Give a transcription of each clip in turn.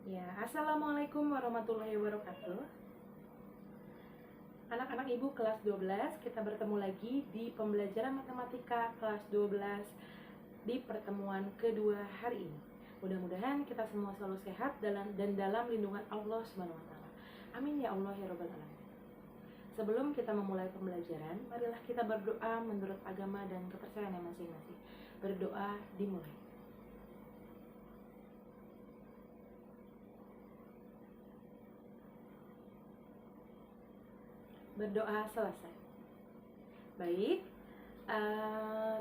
Ya, Assalamualaikum warahmatullahi wabarakatuh. Anak-anak Ibu kelas 12, kita bertemu lagi di pembelajaran matematika kelas 12 di pertemuan kedua hari ini. Mudah-mudahan kita semua selalu sehat dan dalam lindungan Allah Subhanahu wa taala. Amin ya Allah ya rabbal alamin. Sebelum kita memulai pembelajaran, marilah kita berdoa menurut agama dan kepercayaan yang masing-masing. Berdoa dimulai. Berdoa selesai. Baik,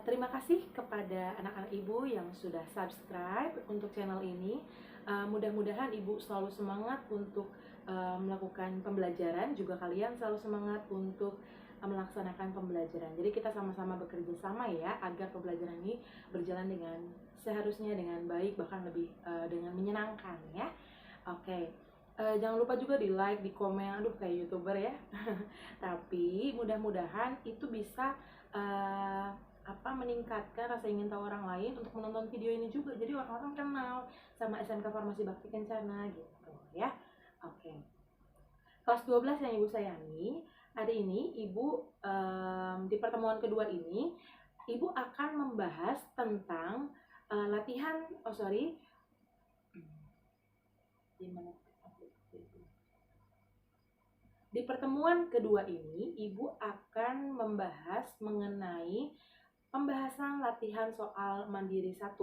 terima kasih kepada anak-anak Ibu yang sudah subscribe untuk channel ini. Mudah-mudahan Ibu selalu semangat untuk melakukan pembelajaran, juga kalian selalu semangat untuk melaksanakan pembelajaran. Jadi kita sama-sama bekerja sama ya, agar pembelajaran ini berjalan dengan seharusnya dengan baik, bahkan lebih dengan menyenangkan ya. Oke. Jangan lupa juga di like, di komen, aduh kayak youtuber ya. Tapi mudah-mudahan itu bisa meningkatkan rasa ingin tahu orang lain untuk menonton video ini juga. Jadi orang-orang kenal sama SMK Farmasi Bakti Kencana gitu ya. Oke. Kelas 12 yang Ibu sayangi, hari ini Ibu di pertemuan kedua ini Ibu akan membahas tentang latihan Di pertemuan kedua ini, Ibu akan membahas mengenai pembahasan latihan soal mandiri 1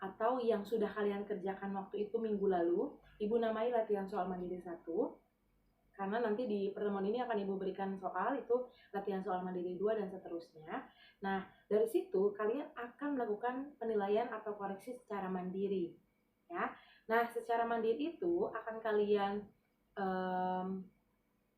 atau yang sudah kalian kerjakan waktu itu minggu lalu. Ibu namai latihan soal mandiri 1 karena nanti di pertemuan ini akan Ibu berikan soal itu latihan soal mandiri 2 dan seterusnya. Nah, dari situ kalian akan melakukan penilaian atau koreksi secara mandiri ya. Nah, secara mandiri itu akan kalian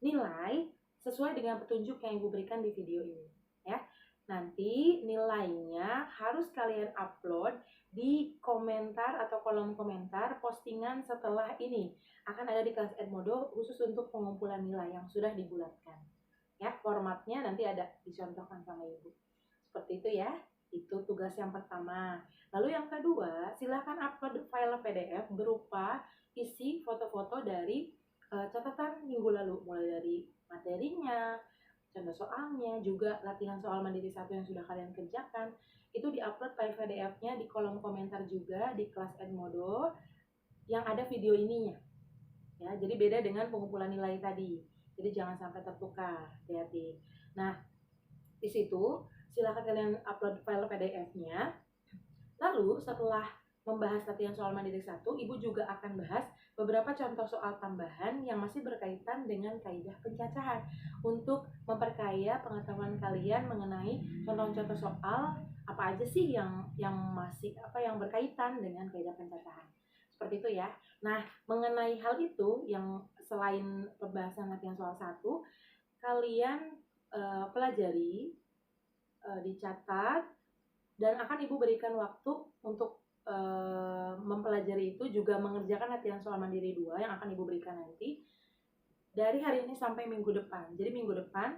nilai sesuai dengan petunjuk yang Ibu berikan di video ini ya. Nanti nilainya harus kalian upload di komentar atau kolom komentar postingan setelah ini. Akan ada di kelas Edmodo khusus untuk pengumpulan nilai yang sudah dibulatkan. Ya, formatnya nanti ada dicontohkan sama Ibu. Seperti itu ya. Itu tugas yang pertama. Lalu yang kedua, silahkan upload file PDF berupa isi foto-foto dari catatan minggu lalu, mulai dari materinya, contoh soalnya, juga latihan soal mandiri 1 yang sudah kalian kerjakan. Itu diupload file PDF-nya di kolom komentar juga di kelas Edmodo yang ada video ininya. Ya, jadi beda dengan pengumpulan nilai tadi. Jadi jangan sampai tertukar, hati-hati. Nah, di situ silakan kalian upload file PDF-nya. Lalu setelah membahas latihan soal mandiri 1, Ibu juga akan bahas beberapa contoh soal tambahan yang masih berkaitan dengan kaidah pencacahan untuk memperkaya pengetahuan kalian mengenai contoh-contoh soal apa aja sih yang berkaitan dengan kaidah pencacahan. Seperti itu ya. Nah, mengenai hal itu yang selain pembahasan latihan soal 1, kalian pelajari, dicatat, dan akan Ibu berikan waktu untuk mempelajari itu, juga mengerjakan latihan soal mandiri 2 yang akan Ibu berikan nanti dari hari ini sampai minggu depan. Jadi minggu depan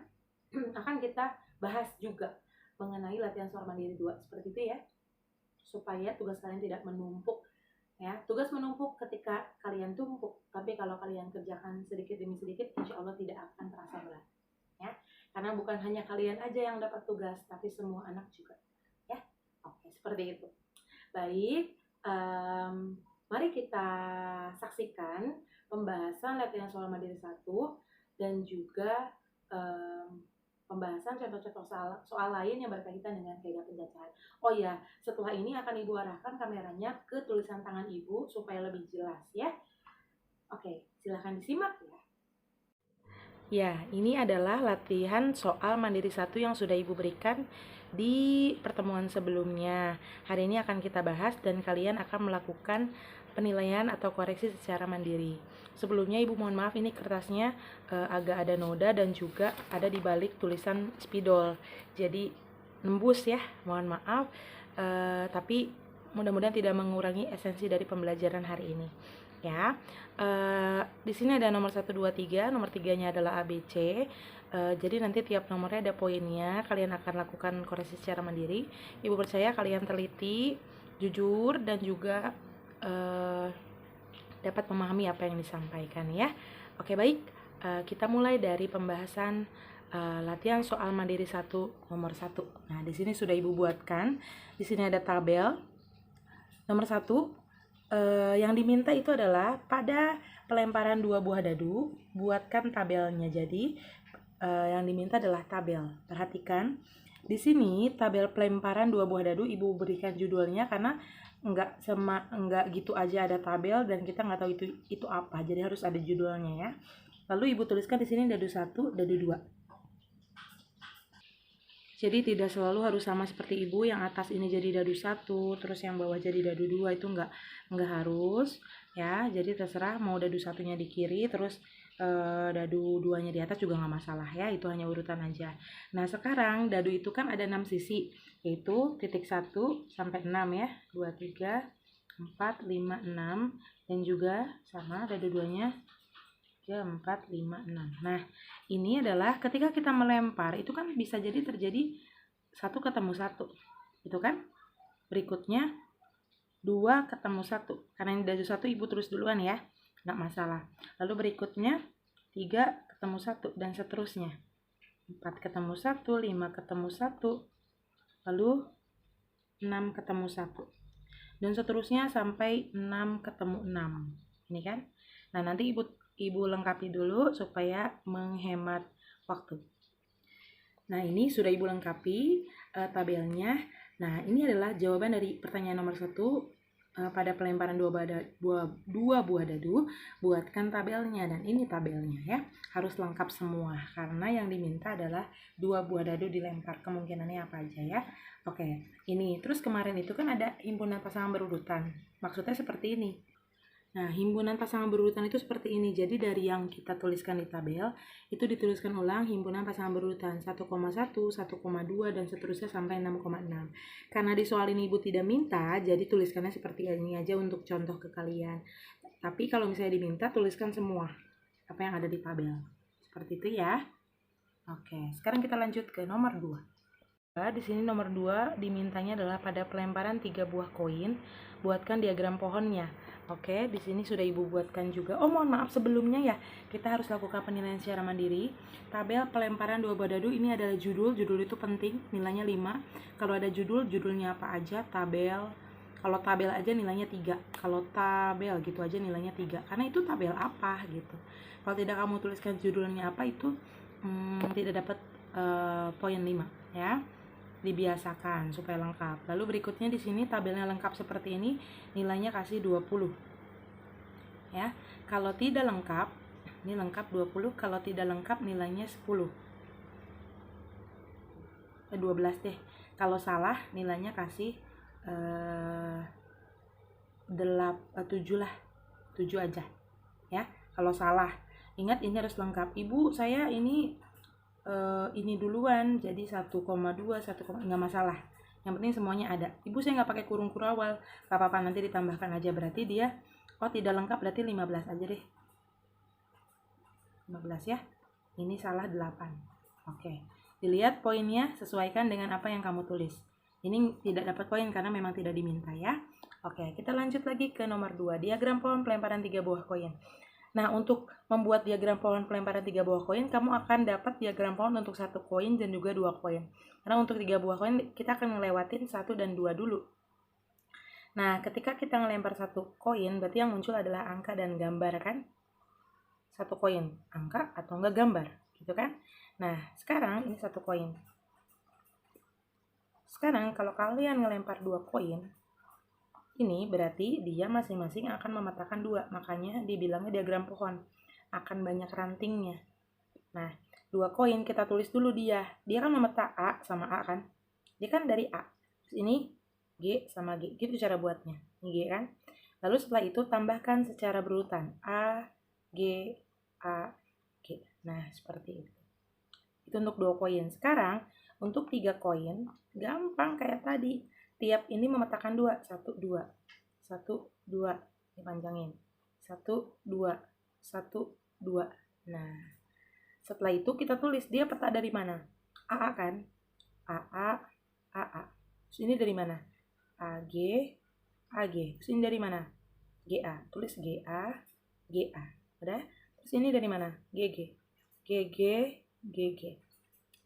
akan kita bahas juga mengenai latihan soal mandiri 2 seperti itu ya, supaya tugas kalian tidak menumpuk ya. Tugas menumpuk ketika kalian tumpuk, tapi kalau kalian kerjakan sedikit demi sedikit, insya Allah tidak akan terasa berat ya, karena bukan hanya kalian aja yang dapat tugas, tapi semua anak juga ya. Oke, seperti itu. Baik, mari kita saksikan pembahasan latihan soal mandiri 1 dan juga pembahasan contoh-contoh soal lain yang berkaitan dengan kaidah pencacahan. Oh ya, setelah ini akan Ibu arahkan kameranya ke tulisan tangan Ibu supaya lebih jelas ya. Oke, silahkan disimak ya. Ya, ini adalah latihan soal mandiri 1 yang sudah Ibu berikan di pertemuan sebelumnya. Hari ini akan kita bahas dan kalian akan melakukan penilaian atau koreksi secara mandiri. Sebelumnya Ibu mohon maaf, ini kertasnya agak ada noda dan juga ada di balik tulisan spidol. Jadi nembus ya, mohon maaf. Tapi mudah-mudahan tidak mengurangi esensi dari pembelajaran hari ini. Ya, di sini ada nomor 1, 2, 3. Nomor 3-nya adalah ABC. Jadi nanti tiap nomornya ada poinnya. Kalian akan lakukan koreksi secara mandiri. Ibu percaya kalian teliti, jujur, dan juga dapat memahami apa yang disampaikan ya. Oke, baik, kita mulai dari pembahasan latihan soal mandiri 1 nomor 1. Nah, di sini sudah Ibu buatkan. Di sini ada tabel. Nomor 1, yang diminta itu adalah pada pelemparan 2 buah dadu, buatkan tabelnya. Jadi, yang diminta adalah tabel. Perhatikan, di sini tabel pelemparan 2 buah dadu Ibu berikan judulnya karena enggak gitu aja ada tabel dan kita nggak tahu itu apa. Jadi harus ada judulnya ya. Lalu Ibu tuliskan di sini dadu 1, dadu 2. Jadi tidak selalu harus sama seperti Ibu, yang atas ini jadi dadu 1, terus yang bawah jadi dadu 2, itu enggak harus ya. Jadi terserah mau dadu 1-nya di kiri, terus dadu 2-nya di atas juga nggak masalah ya, itu hanya urutan aja. Nah, sekarang dadu itu kan ada 6 sisi, yaitu titik 1 sampai 6 ya, 2, 3, 4, 5, 6, dan juga sama dadu 2-nya 3, 4, 5, 6. Nah, ini adalah ketika kita melempar, itu kan bisa jadi terjadi 1 ketemu 1, itu kan? Berikutnya 2 ketemu 1, karena ini dadu 1 Ibu terus duluan ya, nggak masalah. Lalu berikutnya 3 ketemu 1 dan seterusnya. 4 ketemu 1, 5 ketemu 1, lalu 6 ketemu 1. Dan seterusnya sampai 6 ketemu 6. Ini kan? Nah, nanti Ibu lengkapi dulu supaya menghemat waktu. Nah, ini sudah Ibu lengkapi tabelnya. Nah, ini adalah jawaban dari pertanyaan nomor 1. Pada pelemparan 2 buah dadu, buatkan tabelnya. Dan ini tabelnya ya, harus lengkap semua karena yang diminta adalah 2 buah dadu dilempar. Kemungkinannya apa aja ya. Oke, ini terus kemarin itu kan ada himpunan pasangan berurutan, maksudnya seperti ini. Nah, himpunan pasangan berurutan itu seperti ini. Jadi dari yang kita tuliskan di tabel, itu dituliskan ulang himpunan pasangan berurutan 1,1, 1,2, dan seterusnya sampai 6,6. Karena di soal ini Ibu tidak minta, jadi tuliskannya seperti ini aja untuk contoh ke kalian. Tapi kalau misalnya diminta, tuliskan semua apa yang ada di tabel. Seperti itu ya. Oke, sekarang kita lanjut ke nomor 2. Di sini nomor 2 dimintanya adalah pada pelemparan 3 buah koin, buatkan diagram pohonnya. Oke, di sini sudah Ibu buatkan juga. Oh, mohon maaf sebelumnya ya, kita harus lakukan penilaian secara mandiri. Tabel pelemparan 2 buah dadu ini adalah judul itu penting, nilainya 5. Kalau ada judulnya apa aja, tabel. Kalau tabel aja nilainya 3. Kalau tabel gitu aja nilainya 3. Karena itu tabel apa gitu. Kalau tidak kamu tuliskan judulnya apa, itu tidak dapat poin 5 ya. Dibiasakan supaya lengkap. Lalu berikutnya di sini tabelnya lengkap seperti ini, nilainya kasih 20. Ya. Kalau tidak lengkap, ini lengkap 20, kalau tidak lengkap nilainya 10. 12 deh. Kalau salah nilainya kasih 7 lah. 7 aja. Ya. Kalau salah. Ingat ini harus lengkap. Ibu, saya ini duluan, jadi 1,2, 1, nggak masalah. Yang penting semuanya ada. Ibu, saya nggak pakai kurung kurawal, nggak apa-apa, nanti ditambahkan aja. Berarti dia, tidak lengkap, berarti 15 aja deh. 15 ya. Ini salah 8. Oke. Dilihat poinnya, sesuaikan dengan apa yang kamu tulis. Ini tidak dapat poin karena memang tidak diminta ya. Oke, kita lanjut lagi ke nomor 2. Diagram pohon pelemparan 3 buah koin. Nah, untuk membuat diagram pohon pelemparan 3 buah koin, kamu akan dapat diagram pohon untuk 1 koin dan juga 2 koin. Karena untuk 3 buah koin, kita akan ngelewatin 1 dan 2 dulu. Nah, ketika kita ngelempar 1 koin, berarti yang muncul adalah angka dan gambar kan? 1 koin, angka atau enggak gambar, gitu kan? Nah, sekarang ini 1 koin. Sekarang kalau kalian ngelempar 2 koin, ini berarti dia masing-masing akan memetakan 2, makanya dibilangnya diagram pohon, akan banyak rantingnya. Nah, 2 koin kita tulis dulu dia kan memeta A sama A kan, dia kan dari A, terus ini G sama G, gitu cara buatnya, ini G kan. Lalu setelah itu tambahkan secara berurutan, A, G, A, G. Nah, seperti itu. Itu untuk 2 koin. Sekarang, untuk 3 koin, gampang kayak tadi. Tiap ini memetakan 2, 1, 2, 1, 2, dipanjangin, 1, 2, 1, 2. Nah, setelah itu kita tulis dia peta dari mana? AA kan? AA, AA. Terus ini dari mana? AG, AG. Terus ini dari mana? GA. Tulis GA, GA. Udah? Terus ini dari mana? GG. GG, GG.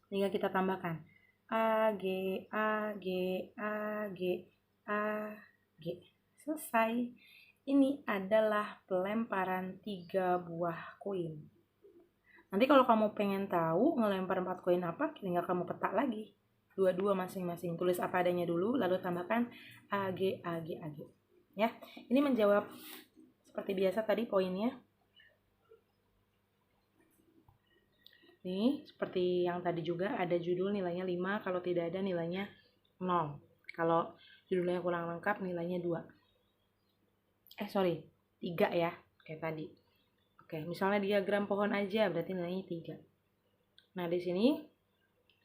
Tinggal kita tambahkan. A, G, A, G, A, G, A, G. Selesai. Ini adalah pelemparan 3 buah koin. Nanti kalau kamu pengen tahu ngelempar 4 koin apa, tinggal kamu petak lagi. Dua-dua masing-masing. Tulis apa adanya dulu, lalu tambahkan AG, AG, AG. Ya, ini menjawab seperti biasa tadi poinnya. Nih, seperti yang tadi juga ada judul nilainya 5, kalau tidak ada nilainya 0. Kalau judulnya kurang lengkap nilainya 2. 3 ya, kayak tadi. Oke, misalnya diagram pohon aja berarti nilainya 3. Nah, di sini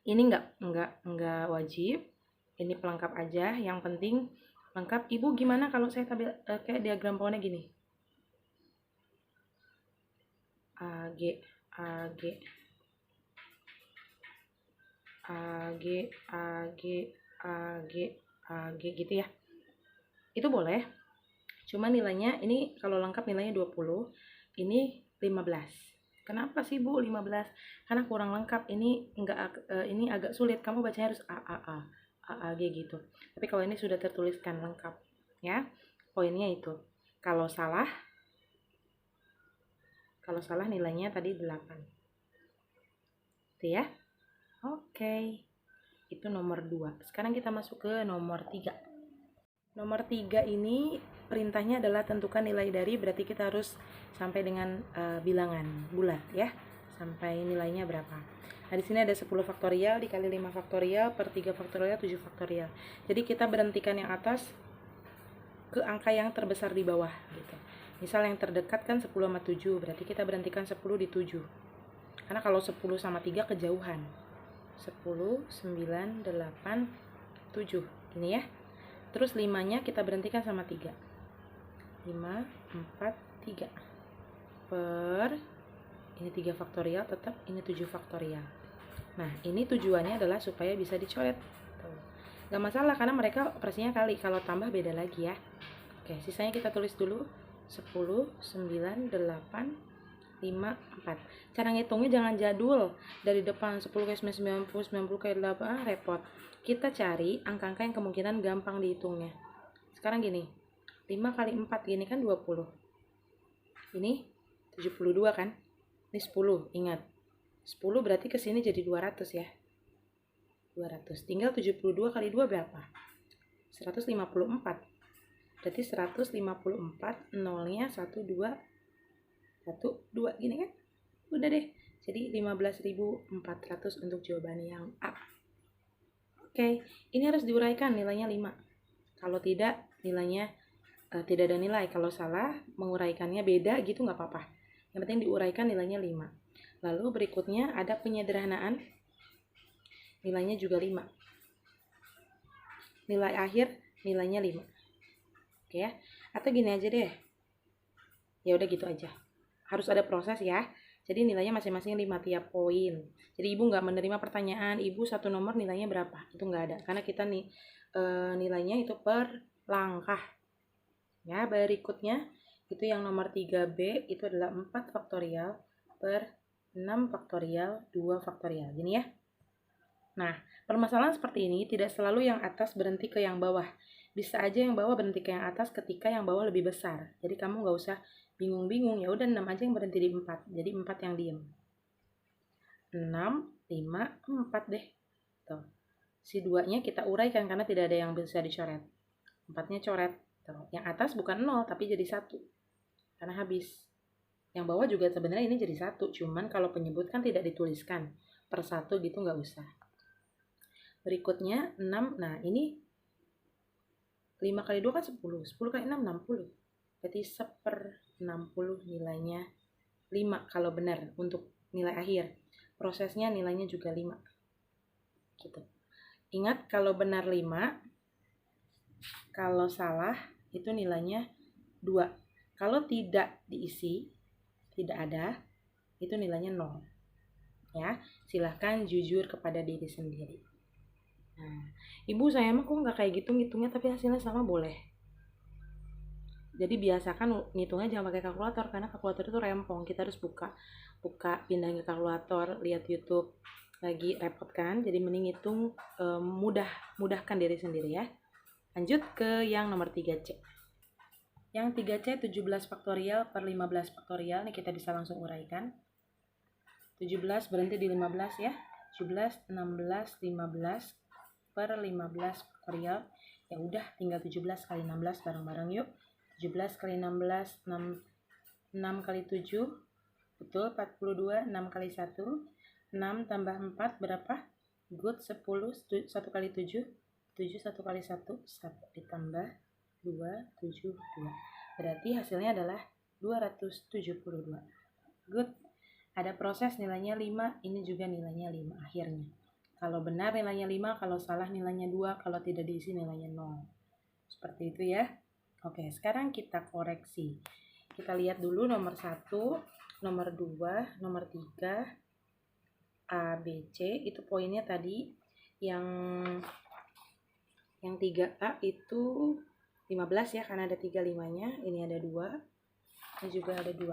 ini enggak wajib. Ini pelengkap aja, yang penting lengkap. Ibu gimana kalau saya tampil kayak diagram pohonnya gini? AG, AG, AG, AG, AG, AG gitu ya. Itu boleh. Cuma nilainya ini kalau lengkap nilainya 20, ini 15. Kenapa sih Bu 15? Karena kurang lengkap. Ini agak sulit. Kamu bacanya harus AAG gitu. Tapi kalau ini sudah tertuliskan lengkap ya. Poinnya itu. Kalau salah nilainya tadi 8. Itu ya. Oke. Itu nomor 2. Sekarang kita masuk ke nomor 3. Nomor 3 ini perintahnya adalah tentukan nilai dari, berarti kita harus sampai dengan bilangan bulat ya. Sampai nilainya berapa. Nah, di sini ada 10 faktorial dikali 5 faktorial per 3 faktorial 7 faktorial. Jadi kita berhentikan yang atas ke angka yang terbesar di bawah gitu. Misal yang terdekat kan 10 sama 7, berarti kita berhentikan 10 di 7. Karena kalau 10 sama 3 kejauhan. 10, 9, 8, 7. Ini ya. Terus 5-nya kita berhentikan sama 3. 5, 4, 3. Per, ini 3 faktorial tetap, ini 7 faktorial. Nah, ini tujuannya adalah supaya bisa dicoret. Tuh. Gak masalah karena mereka operasinya kali. Kalau tambah beda lagi ya. Oke, sisanya kita tulis dulu. 10, 9, 8, 5, 4. Cara ngitungnya jangan jadul. Dari depan 10 ke 90, 90 ke 8, repot. Kita cari angka-angka yang kemungkinan gampang dihitungnya. Sekarang gini, 5 kali 4 gini kan 20. Ini 72 kan? Ini 10, ingat. 10 berarti ke sini jadi 200 ya. 200. Tinggal 72 kali 2 berapa? 154. Berarti 154, nolnya 1, 2, 1, 2 gini kan? Udah deh. Jadi 15.400 untuk jawaban yang A. Oke, ini harus diuraikan nilainya 5. Kalau tidak, nilainya tidak ada nilai. Kalau salah, menguraikannya beda gitu nggak apa-apa. Yang penting diuraikan nilainya 5. Lalu berikutnya ada penyederhanaan. Nilainya juga 5. Nilai akhir nilainya 5. Oke ya. Atau gini aja deh. Ya udah gitu aja. Harus ada proses ya. Jadi nilainya masing-masing 5 tiap poin. Jadi ibu nggak menerima pertanyaan, ibu satu nomor nilainya berapa? Itu nggak ada. Karena kita nih nilainya itu per langkah. Ya, berikutnya itu yang nomor 3B itu adalah 4 faktorial per 6 faktorial 2 faktorial. Gini ya. Nah, permasalahan seperti ini tidak selalu yang atas berhenti ke yang bawah. Bisa aja yang bawah berhenti ke yang atas ketika yang bawah lebih besar. Jadi kamu nggak usah bingung-bingung, ya udah 6 aja yang berhenti di 4. Jadi 4 yang diem. 6, 5, 4 deh. Tuh. Si 2-nya kita uraikan karena tidak ada yang bisa dicoret. 4-nya coret. Tuh. Yang atas bukan 0 tapi jadi 1. Karena habis. Yang bawah juga sebenarnya ini jadi 1. Cuman kalau penyebut kan tidak dituliskan. Per 1 gitu nggak usah. Berikutnya 6. Nah ini 5 kali 2 kan 10. 10 kali 6, 60. Berarti 1/60 nilainya 5 kalau benar untuk nilai akhir. Prosesnya nilainya juga 5. Gitu. Ingat kalau benar 5, kalau salah itu nilainya 2. Kalau tidak diisi, tidak ada, itu nilainya 0. Ya, silahkan jujur kepada diri sendiri. Nah, ibu saya mah kok nggak kayak gitu ngitungnya tapi hasilnya sama boleh. Jadi biasakan ngitungnya jangan pakai kalkulator, karena kalkulator itu rempong. Kita harus buka pindahin ke kalkulator, lihat YouTube lagi repot kan. Jadi mending hitung mudahkan diri sendiri ya. Lanjut ke yang nomor 3C. Yang 3C 17 faktorial per 15 faktorial. Ini kita bisa langsung uraikan. 17 berhenti di 15 ya. 17, 16, 15 per 15 faktorial. Ya udah, tinggal 17 kali 16 bareng-bareng yuk. 17 kali 16, 6 kali 7, betul 42, 6 kali 1, 6 tambah 4 berapa? Good, 10, 1 kali 7, 7 1 kali 1, 1 ditambah 2, 7, 2. Berarti hasilnya adalah 272. Good. Ada proses nilainya 5, ini juga nilainya 5 akhirnya. Kalau benar nilainya 5, kalau salah nilainya 2, kalau tidak diisi nilainya 0. Seperti itu ya. Oke, sekarang kita koreksi. Kita lihat dulu nomor 1, nomor 2, nomor 3, A, B, C. Itu poinnya tadi. Yang 3A itu 15 ya, karena ada 3 5-nya. Ini ada 2. Ini juga ada 2.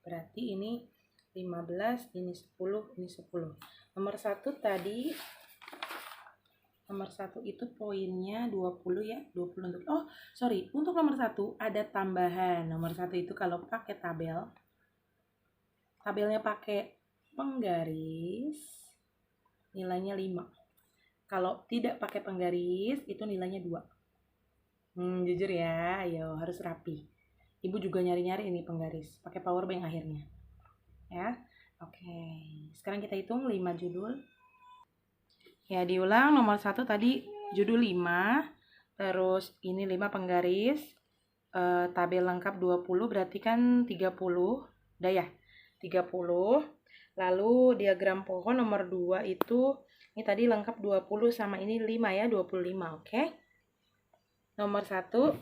Berarti ini 15, ini 10, ini 10. Nomor 1 tadi, nomor 1 itu poinnya 20 ya, 20 untuk, untuk nomor 1 ada tambahan. Nomor 1 itu kalau pakai tabelnya pakai penggaris, nilainya 5. Kalau tidak pakai penggaris, itu nilainya 2. Jujur ya, ayo harus rapi. Ibu juga nyari-nyari ini penggaris, pakai power bank akhirnya. Ya, oke. Sekarang kita hitung 5 judul. Ya, diulang. Nomor 1 tadi judul 5, terus ini 5 penggaris, tabel lengkap 20, berarti kan 30, udah ya, 30. Lalu diagram pohon nomor 2 itu, ini tadi lengkap 20 sama ini 5 ya, 25, oke. Nomor 1,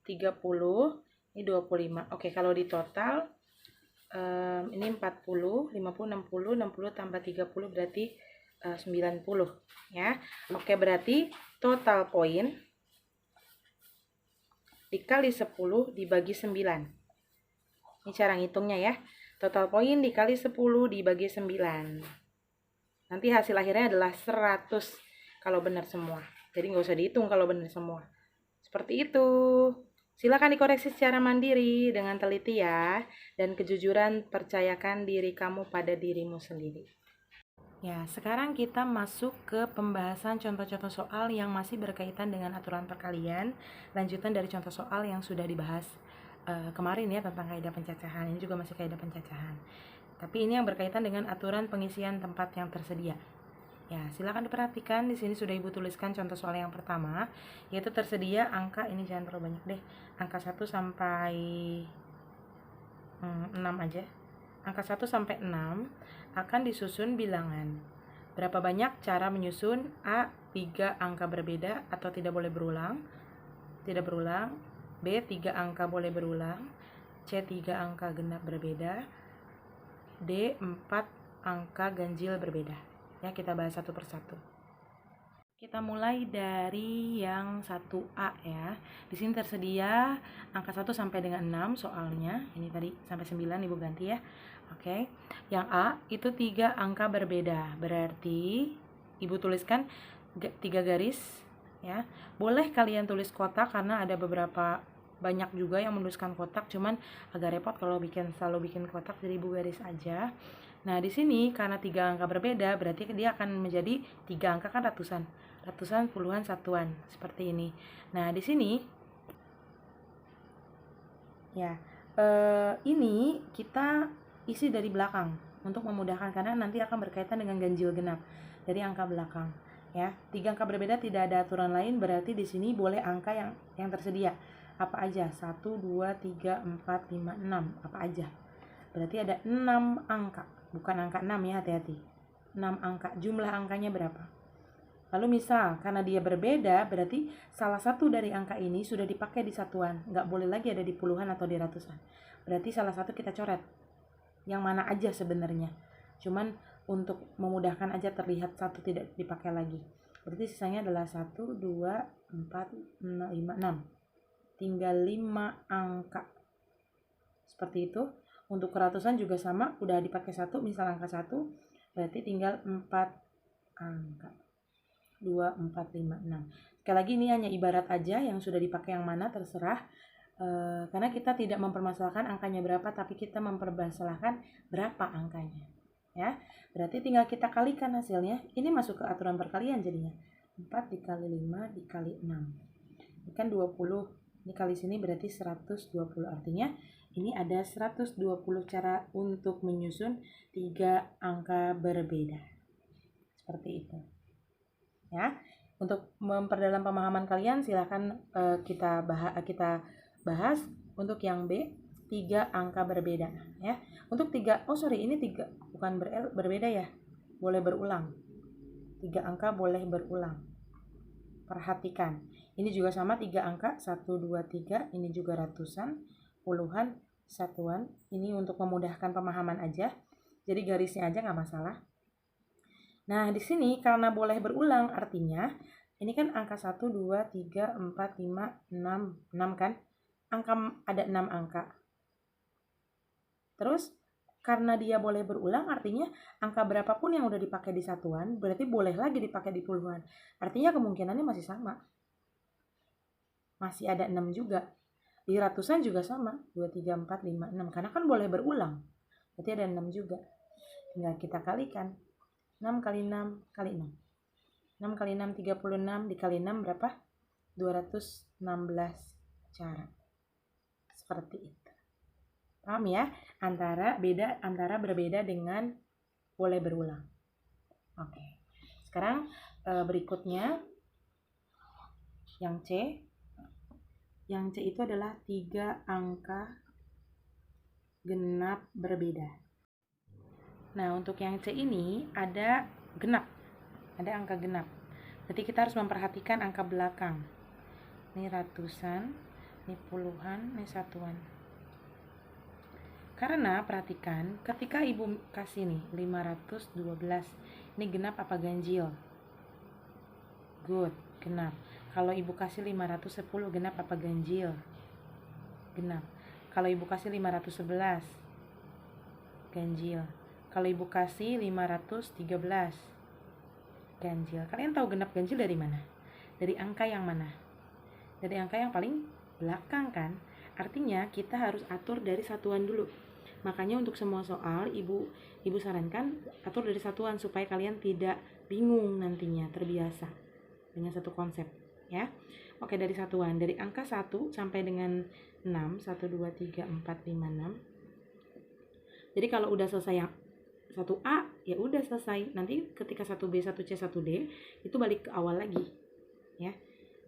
30, ini 25, oke. Kalau di total, ini 40, 50, 60, 60 tambah 30 berarti 90 ya. Oke, berarti total poin dikali 10 dibagi 9. Ini cara ngitungnya ya. Total poin dikali 10 dibagi 9. Nanti hasil akhirnya adalah 100 kalau benar semua. Jadi nggak usah dihitung kalau benar semua. Seperti itu. Silakan dikoreksi secara mandiri dengan teliti ya. Dan kejujuran, percayakan diri kamu pada dirimu sendiri. Ya, sekarang kita masuk ke pembahasan contoh-contoh soal yang masih berkaitan dengan aturan perkalian. Lanjutan dari contoh soal yang sudah dibahas kemarin ya, tentang kaidah pencacahan. Ini juga masih kaidah pencacahan. Tapi ini yang berkaitan dengan aturan pengisian tempat yang tersedia. Ya, silakan diperhatikan. Di sini sudah Ibu tuliskan contoh soal yang pertama, yaitu tersedia angka, ini jangan terlalu banyak deh. Angka 1 sampai 6 aja. Angka 1 sampai 6 akan disusun bilangan. Berapa banyak cara menyusun? A. 3 angka berbeda atau tidak boleh berulang. Tidak berulang. B. 3 angka boleh berulang. C. 3 angka genap berbeda. D. 4 angka ganjil berbeda. Ya, kita bahas satu persatu. Kita mulai dari yang 1A ya. Di sini tersedia angka 1 sampai dengan 6 soalnya. Ini tadi sampai 9 Ibu ganti ya. Oke. Yang A itu 3 angka berbeda. Berarti Ibu tuliskan 3 garis ya. Boleh kalian tulis kotak karena ada beberapa banyak juga yang menuliskan kotak, cuman agak repot kalau selalu bikin kotak, jadi Ibu garis aja. Nah, di sini karena 3 angka berbeda, berarti dia akan menjadi 3 angka kan ratusan, puluhan, satuan, seperti ini. Nah, di sini ya, ini kita isi dari belakang untuk memudahkan, karena nanti akan berkaitan dengan ganjil genap dari angka belakang. Ya, 3 angka berbeda tidak ada aturan lain, berarti di sini boleh angka yang tersedia. Apa aja? 1, 2, 3, 4, 5, 6. Apa aja? Berarti ada 6 angka. Bukan angka 6 ya, hati-hati. 6 angka. Jumlah angkanya berapa? Lalu misal, karena dia berbeda, berarti salah satu dari angka ini sudah dipakai di satuan. Nggak boleh lagi ada di puluhan atau di ratusan. Berarti salah satu kita coret. Yang mana aja sebenarnya. Cuman untuk memudahkan aja terlihat satu tidak dipakai lagi. Berarti sisanya adalah 1, 2, 4, 5, 6. tinggal 5 angka. Seperti itu. Untuk keratusan juga sama, udah dipakai 1, misal angka 1, berarti tinggal 4 angka. 2, 4, 5, 6. Sekali lagi ini hanya ibarat aja, yang sudah dipakai yang mana terserah. Karena kita tidak mempermasalahkan angkanya berapa, tapi kita mempermasalahkan berapa angkanya. Ya, berarti tinggal kita kalikan hasilnya. Ini masuk ke aturan perkalian jadinya. 4 dikali 5 dikali 6. Ini kan 20. Ini kali sini berarti 120. Artinya ini ada 120 cara untuk menyusun 3 angka berbeda. Seperti itu. Ya, untuk memperdalam pemahaman kalian silahkan kita bahas untuk yang B, 3 angka berbeda ya. Untuk 3, ini 3 bukan berbeda ya. Boleh berulang. 3 angka boleh berulang. Perhatikan. Ini juga sama 3 angka, 1 2 3, ini juga ratusan, puluhan, satuan. Ini untuk memudahkan pemahaman aja. Jadi garisnya aja nggak masalah. Nah, di sini karena boleh berulang artinya ini kan angka 1 2 3 4 5 6 kan? Ada 6 angka. Terus karena dia boleh berulang artinya angka berapapun yang udah dipakai di satuan berarti boleh lagi dipakai di puluhan. Artinya kemungkinannya masih sama. Masih ada 6 juga. Di ratusan juga sama, 2 3 4 5 6 karena kan boleh berulang. Berarti ada 6 juga. Tinggal kita kalikan. 6 kali 6 kali 6. 6 kali 6 36 dikali 6 berapa? 216 cara. Seperti itu. Paham ya? Antara berbeda dengan boleh berulang. Oke. Sekarang berikutnya yang C. Yang C itu adalah 3 angka genap berbeda. Nah, untuk yang C ini ada genap. Ada angka genap. Berarti kita harus memperhatikan angka belakang. Ini ratusan, ini puluhan, ini satuan. Karena perhatikan, ketika ibu kasih nih 512, ini genap apa ganjil? Good, genap. Kalau ibu kasih 510, genap apa ganjil? Genap. Kalau ibu kasih 511, ganjil. Kalau ibu kasih 513, ganjil. Kalian tahu genap ganjil dari mana? Dari angka yang mana? Dari angka yang paling belakang kan? Artinya kita harus atur dari satuan dulu. Makanya untuk semua soal ibu sarankan atur dari satuan supaya kalian tidak bingung nantinya, terbiasa dengan satu konsep ya. Oke, dari satuan, dari angka 1 sampai dengan 6, 1 2 3 4 5 6. Jadi kalau udah selesai yang 1A ya udah selesai. Nanti ketika 1B, 1C, 1D itu balik ke awal lagi ya.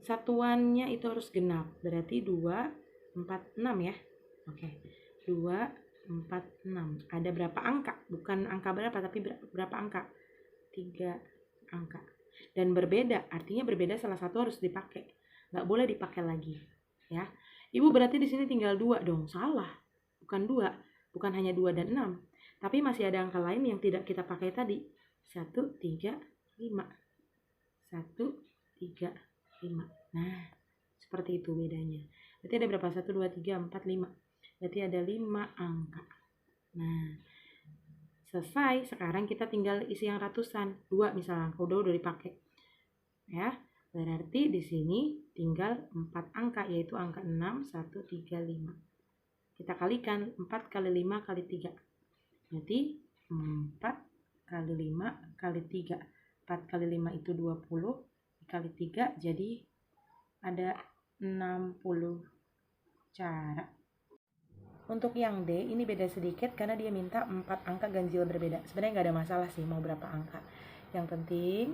Satuannya itu harus genap. Berarti 2 4 6 ya. Oke. 2 4 6. Ada berapa angka? Bukan angka berapa tapi berapa angka? 3 angka. Dan berbeda, artinya berbeda salah satu harus dipakai. Nggak boleh dipakai lagi ya. Ibu berarti di sini tinggal 2 dong. Salah. Bukan 2. Bukan hanya 2 dan 6. Tapi masih ada angka lain yang tidak kita pakai tadi. 1, 3, 5. 1, 3, 5. Nah, seperti itu bedanya. Berarti ada berapa? 1, 2, 3, 4, 5. Berarti ada 5 angka. Nah, selesai. Sekarang kita tinggal isi yang ratusan. 2 misalnya, udah dipakai. Ya, berarti di sini tinggal 4 angka, yaitu angka 6, 1, 3, 5. Kita kalikan 4 kali 5 kali 3. Berarti 4 kali 5 kali 3. 4 kali 5 itu 20. Dikali 3 jadi ada 60 cara. Untuk yang D ini beda sedikit karena dia minta 4 angka ganjil berbeda. Sebenarnya nggak ada masalah sih mau berapa angka. Yang penting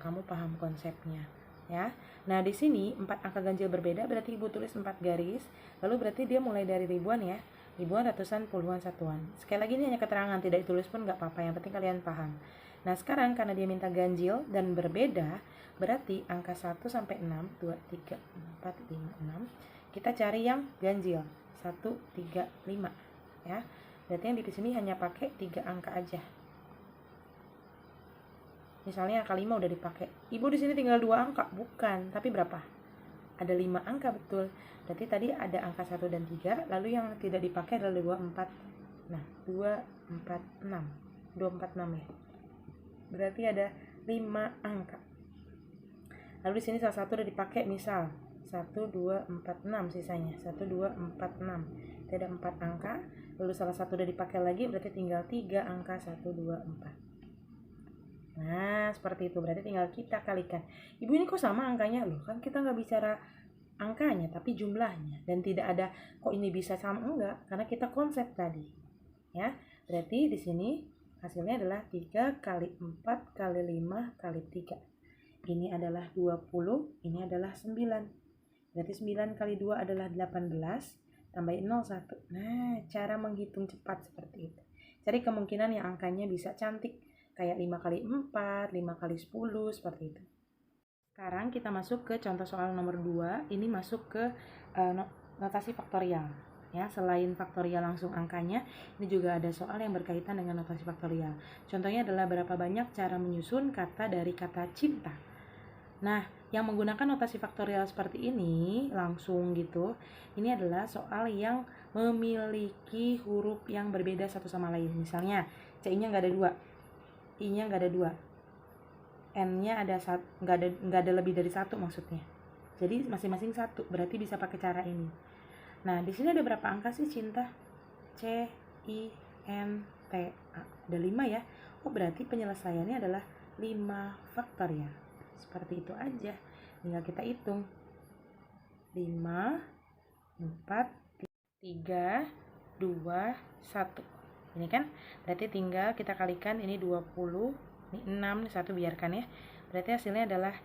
kamu paham konsepnya ya. Nah, di sini 4 angka ganjil berbeda berarti ibu tulis 4 garis. Lalu berarti dia mulai dari ribuan ya. Ribuan, ratusan, puluhan, satuan. Sekali lagi ini hanya keterangan, tidak ditulis pun nggak apa-apa. Yang penting kalian paham. Nah, sekarang karena dia minta ganjil dan berbeda, berarti angka 1 sampai 6, 2, 3, 4, 5, 6. Kita cari yang ganjil. 1, 3, 5 ya. Berarti yang di sini hanya pakai 3 angka aja. Misalnya angka 5 udah dipakai. Ibu di sini tinggal 2 angka, bukan, tapi berapa? Ada 5 angka betul. Berarti tadi ada angka 1 dan 3, lalu yang tidak dipakai adalah 2, 4. Nah, 2, 4, 6. 2, 4, 6 ya. Berarti ada 5 angka. Lalu di sini salah satu udah dipakai, misal 1, 2, 4, 6 sisanya. 1, 2, 4, 6. Itu ada 4 angka. Lalu salah satu udah dipakai lagi, berarti tinggal 3 angka, 1, 2, 4. Nah, seperti itu. Berarti tinggal kita kalikan. Ibu, ini kok sama angkanya? Loh, kan kita nggak bicara angkanya, tapi jumlahnya. Dan tidak ada kok ini bisa sama, enggak. Karena kita konsep tadi. Ya, berarti di sini hasilnya adalah 3 kali 4 kali 5 kali 3. Ini adalah 20, ini adalah 9. Berarti 9 kali 2 adalah 18, tambahin 0, 1. Nah, cara menghitung cepat seperti itu. Cari kemungkinan yang angkanya bisa cantik. Kayak 5 kali 4, 5 kali 10, seperti itu. Sekarang kita masuk ke contoh soal nomor 2. Ini masuk ke notasi faktorial. Ya, selain faktorial langsung angkanya, ini juga ada soal yang berkaitan dengan notasi faktorial. Contohnya adalah berapa banyak cara menyusun kata dari kata cinta. Nah, yang menggunakan notasi faktorial seperti ini langsung gitu, ini adalah soal yang memiliki huruf yang berbeda satu sama lain. Misalnya, C-nya nggak ada 2, I-nya nggak ada 2, N-nya ada nggak ada lebih dari 1 maksudnya. Jadi masing-masing 1, berarti bisa pakai cara ini. Nah, di sini ada berapa angka sih cinta? C, I, N, T, A. Ada 5 ya. Oh, berarti penyelesaiannya adalah 5 faktorial. Seperti itu aja. Tinggal kita hitung. 5, 4, 3, 2, 1. Ini kan berarti tinggal kita kalikan, ini 20, ini 6, ini 1 biarkan ya. Berarti hasilnya adalah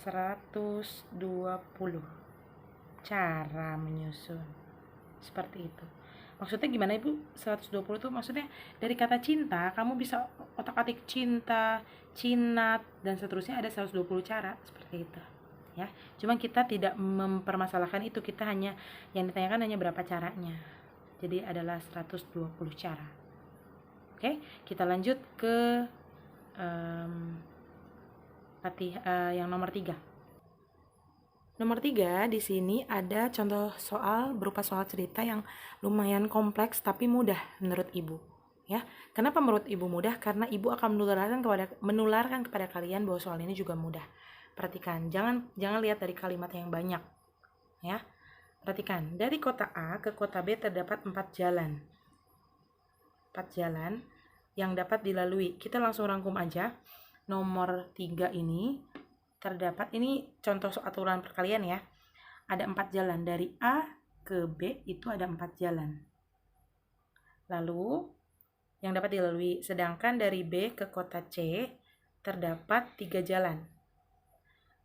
120 cara menyusun. Seperti itu. Maksudnya gimana Ibu? 120 itu maksudnya dari kata cinta, kamu bisa otak-atik cinta, cinat, dan seterusnya, ada 120 cara. Seperti itu. Ya, cuma kita tidak mempermasalahkan itu, kita hanya yang ditanyakan hanya berapa caranya. Jadi adalah 120 cara. Oke, kita lanjut ke yang nomor 3. Nomor 3, di sini ada contoh soal berupa soal cerita yang lumayan kompleks tapi mudah menurut Ibu. Ya, kenapa menurut Ibu mudah? Karena Ibu akan menularkan kepada kalian bahwa soal ini juga mudah. Perhatikan, jangan lihat dari kalimat yang banyak. Ya, perhatikan, dari kota A ke kota B terdapat 4 jalan. 4 jalan yang dapat dilalui. Kita langsung rangkum aja. Nomor 3 ini terdapat, ini contoh aturan perkalian ya. Ada 4 jalan. Dari A ke B itu ada 4 jalan. Lalu yang dapat dilalui. Sedangkan dari B ke kota C terdapat 3 jalan.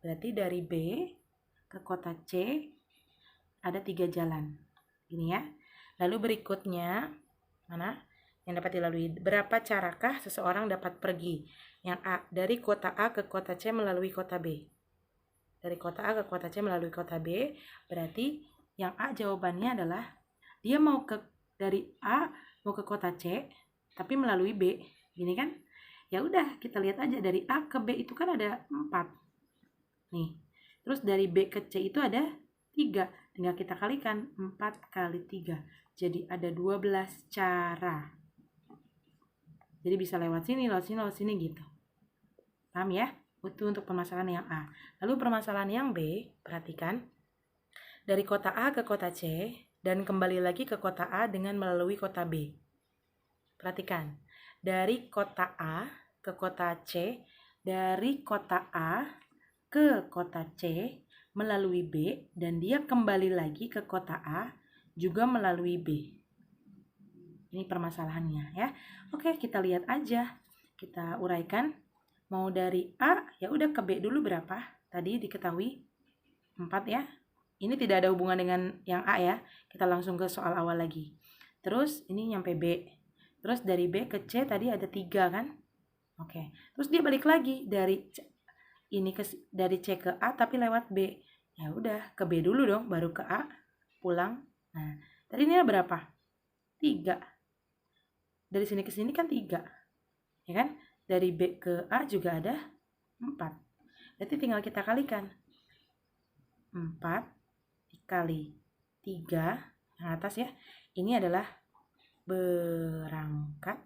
Berarti dari B ke kota C ada 3 jalan. Ini ya. Lalu berikutnya, mana yang dapat dilalui? Berapa carakah seseorang dapat pergi? Yang A, dari kota A ke kota C melalui kota B. Dari kota A ke kota C melalui kota B, berarti yang A jawabannya adalah dia mau dari A mau ke kota C, tapi melalui B. Gini kan? Ya udah, kita lihat aja dari A ke B itu kan ada 4. Nih. Terus dari B ke C itu ada 3. Tinggal kita kalikan 4 kali 3. Jadi ada 12 cara. Jadi bisa lewat sini gitu. Paham ya? Itu untuk permasalahan yang A. Lalu permasalahan yang B, perhatikan. Dari kota A ke kota C dan kembali lagi ke kota A dengan melalui kota B. Perhatikan. Dari kota A ke kota C, dari kota A ke kota C melalui B, dan dia kembali lagi ke kota A juga melalui B. Ini permasalahannya ya. Oke, kita lihat aja. Kita uraikan. Mau dari A, ya udah ke B dulu berapa? Tadi diketahui 4 ya. Ini tidak ada hubungan dengan yang A ya. Kita langsung ke soal awal lagi. Terus ini nyampe B. Terus dari B ke C tadi ada 3 kan? Oke. Terus dia balik lagi dari C ke A tapi lewat B. Ya udah, ke B dulu dong, baru ke A, pulang. Nah, tadi ini ada berapa? 3. Dari sini ke sini kan 3. Ya kan? Dari B ke A juga ada 4. Berarti tinggal kita kalikan. 4 dikali 3 yang atas ya. Ini adalah berangkat.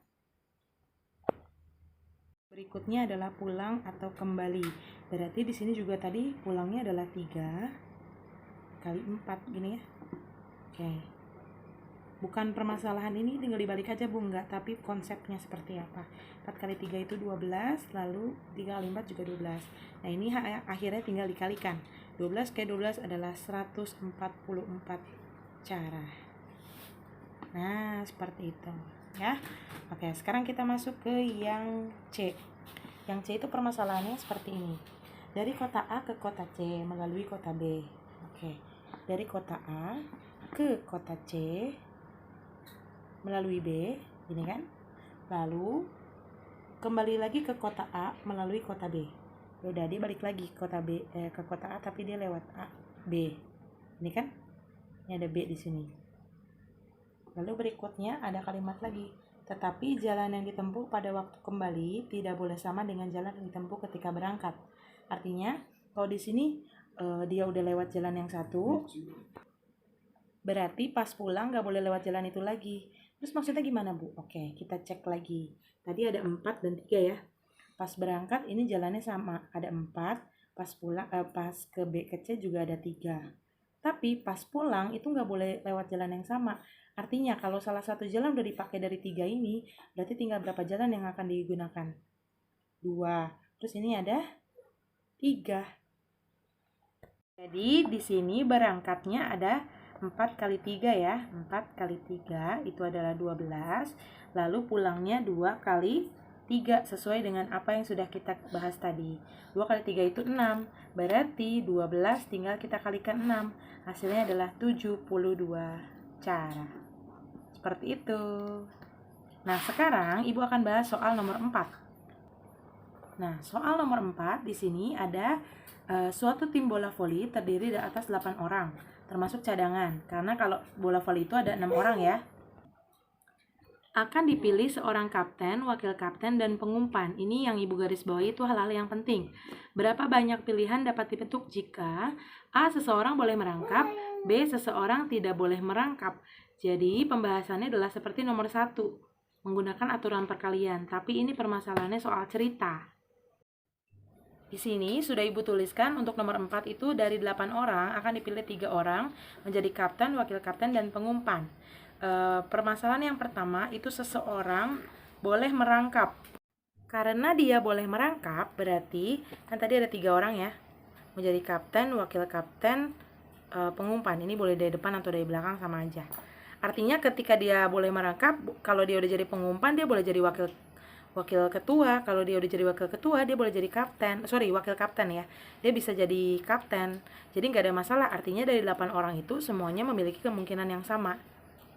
Berikutnya adalah pulang atau kembali. Berarti di sini juga tadi pulangnya adalah 3 kali 4 gini ya. Oke. Bukan permasalahan ini tinggal dibalik aja Bu, enggak, tapi konsepnya seperti apa. 4 kali 3 itu 12, lalu 3 kali 4 juga 12. Nah, ini akhirnya tinggal dikalikan. 12 kali 12 adalah 144 cara. Nah, seperti itu ya. Oke, sekarang kita masuk ke yang C. Yang C itu permasalahannya seperti ini. Dari kota A ke kota C melalui kota B. Oke. Dari kota A ke kota C melalui B, gini kan? Lalu kembali lagi ke kota A melalui kota B. Udah, dia balik lagi ke kota B, ke kota A tapi dia lewat A, B. Ini kan? Ini ada B di sini. Lalu berikutnya ada kalimat lagi. Tetapi jalan yang ditempuh pada waktu kembali tidak boleh sama dengan jalan yang ditempuh ketika berangkat. Artinya, kalau di sini dia udah lewat jalan yang satu, berarti pas pulang nggak boleh lewat jalan itu lagi. Terus maksudnya gimana Bu? Oke, kita cek lagi. Tadi ada 4 dan 3 ya. Pas berangkat ini jalannya sama, ada 4. Pas pulang, pas ke B ke C juga ada 3. Tapi pas pulang itu nggak boleh lewat jalan yang sama. Artinya kalau salah satu jalan udah dipakai dari 3 ini, berarti tinggal berapa jalan yang akan digunakan? 2. Terus ini ada 3. Jadi di sini berangkatnya ada 4 kali 3 ya. 4 kali 3 itu adalah 12. Lalu pulangnya 2 kali 3 sesuai dengan apa yang sudah kita bahas tadi. 2 kali 3 itu 6. Berarti 12 tinggal kita kalikan 6. Hasilnya adalah 72 cara. Seperti itu. Nah, sekarang Ibu akan bahas soal nomor 4. Nah, soal nomor 4 di sini ada suatu tim bola voli terdiri dari atas 8 orang, termasuk cadangan. Karena kalau bola voli itu ada 6 orang ya. Akan dipilih seorang kapten, wakil kapten, dan pengumpan. Ini yang Ibu garis bawahi itu hal-hal yang penting. Berapa banyak pilihan dapat dibentuk jika A. Seseorang boleh merangkap, B. Seseorang tidak boleh merangkap. Jadi pembahasannya adalah seperti nomor 1, menggunakan aturan perkalian. Tapi ini permasalahannya soal cerita. Di sini sudah Ibu tuliskan untuk nomor 4 itu dari 8 orang akan dipilih 3 orang menjadi kapten, wakil kapten, dan pengumpan. Permasalahan yang pertama itu seseorang boleh merangkap. Karena dia boleh merangkap berarti kan tadi ada 3 orang ya, menjadi kapten, wakil kapten, pengumpan. Ini boleh dari depan atau dari belakang sama aja. Artinya ketika dia boleh merangkap, kalau dia udah jadi pengumpan dia boleh jadi wakil ketua. Kalau dia udah jadi wakil ketua dia boleh jadi wakil kapten ya. Dia bisa jadi kapten. Jadi nggak ada masalah. Artinya dari 8 orang itu semuanya memiliki kemungkinan yang sama.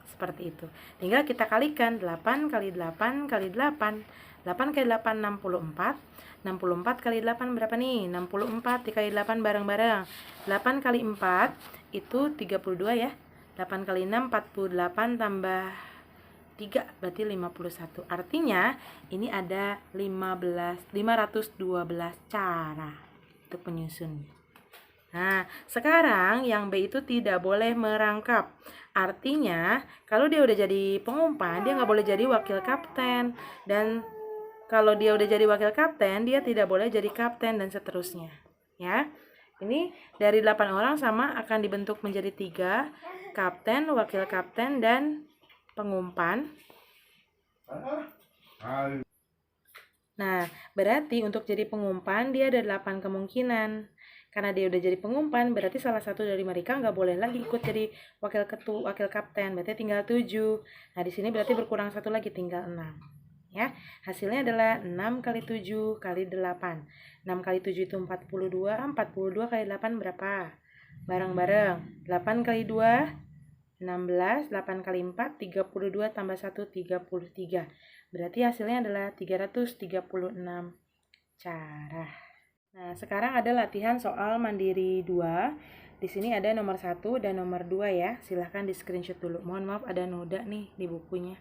Seperti itu. Tinggal kita kalikan 8 kali 8 kali 8. 8 kali 8 64. 64 kali 8 berapa nih? 64 dikali 8 bareng-bareng. 8 kali 4 itu 32 ya. 8 kali 6 48 tambah 3 berarti 51. Artinya ini ada 512 cara untuk penyusunnya. Nah, sekarang yang B itu tidak boleh merangkap. Artinya kalau dia udah jadi pengumpan dia nggak boleh jadi wakil kapten. Dan kalau dia udah jadi wakil kapten dia tidak boleh jadi kapten dan seterusnya. Ya. Ini dari 8 orang sama akan dibentuk menjadi 3, kapten, wakil kapten, dan pengumpan. Nah, berarti untuk jadi pengumpan dia ada 8 kemungkinan. Karena dia udah jadi pengumpan, berarti salah satu dari mereka nggak boleh lagi ikut jadi wakil kapten, berarti tinggal 7. Nah, di sini berarti berkurang 1 lagi, tinggal 6. Ya, hasilnya adalah 6 kali 7 kali 8. 6 kali 7 itu 42. 42 kali 8 berapa? Bareng-bareng. 8 kali 2, 16. 8 kali 4, 32 tambah 1, 33. Berarti hasilnya adalah 336 cara. Nah, sekarang ada latihan soal mandiri 2. Di sini ada nomor 1 dan nomor 2 ya. Silahkan di screenshot dulu. Mohon maaf ada noda nih di bukunya.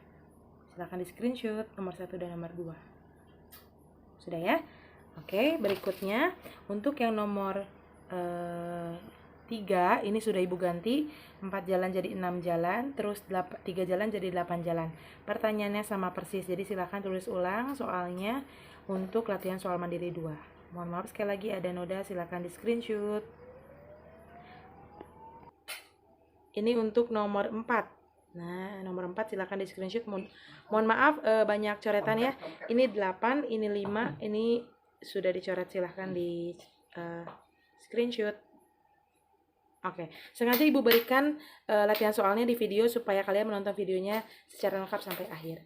Silahkan di screenshot nomor 1 dan nomor 2. Sudah ya? Oke, berikutnya untuk yang nomor 3 ini sudah Ibu ganti, 4 jalan jadi 6 jalan, terus 3 jalan jadi 8 jalan. Pertanyaannya sama persis, jadi silakan tulis ulang soalnya untuk latihan soal mandiri 2. Mohon maaf sekali lagi ada noda, silakan di screenshot. Ini untuk nomor 4. Nah, nomor 4 silakan di screenshot. Mohon maaf banyak coretan ya. Ini 8, ini 5, ini sudah dicoret, silahkan di screenshot. Oke, sengaja Ibu berikan latihan soalnya di video supaya kalian menonton videonya secara lengkap sampai akhir.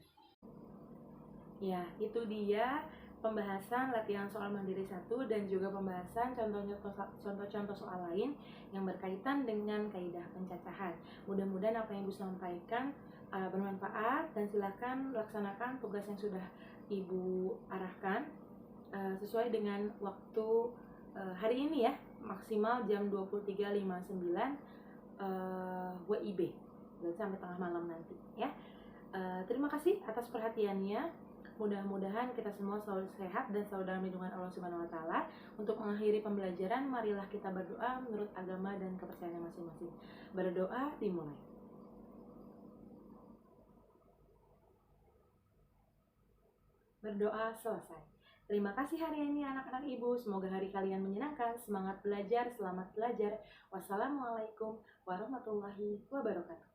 Ya, itu dia pembahasan latihan soal mandiri 1 dan juga pembahasan contoh-contoh soal lain yang berkaitan dengan kaidah pencacahan. Mudah-mudahan apa yang Ibu sampaikan bermanfaat dan silakan laksanakan tugas yang sudah Ibu arahkan sesuai dengan waktu hari ini ya, maksimal jam 23.59 WIB, berarti sampai tengah malam nanti ya. Terima kasih atas perhatiannya. Mudah-mudahan kita semua selalu sehat dan selalu dalam lindungan Allah Subhanahu wa taala. Untuk mengakhiri pembelajaran, marilah kita berdoa menurut agama dan kepercayaan masing-masing. Berdoa dimulai. Berdoa selesai. Terima kasih hari ini anak-anak Ibu. Semoga hari kalian menyenangkan. Semangat belajar, selamat belajar. Wassalamualaikum warahmatullahi wabarakatuh.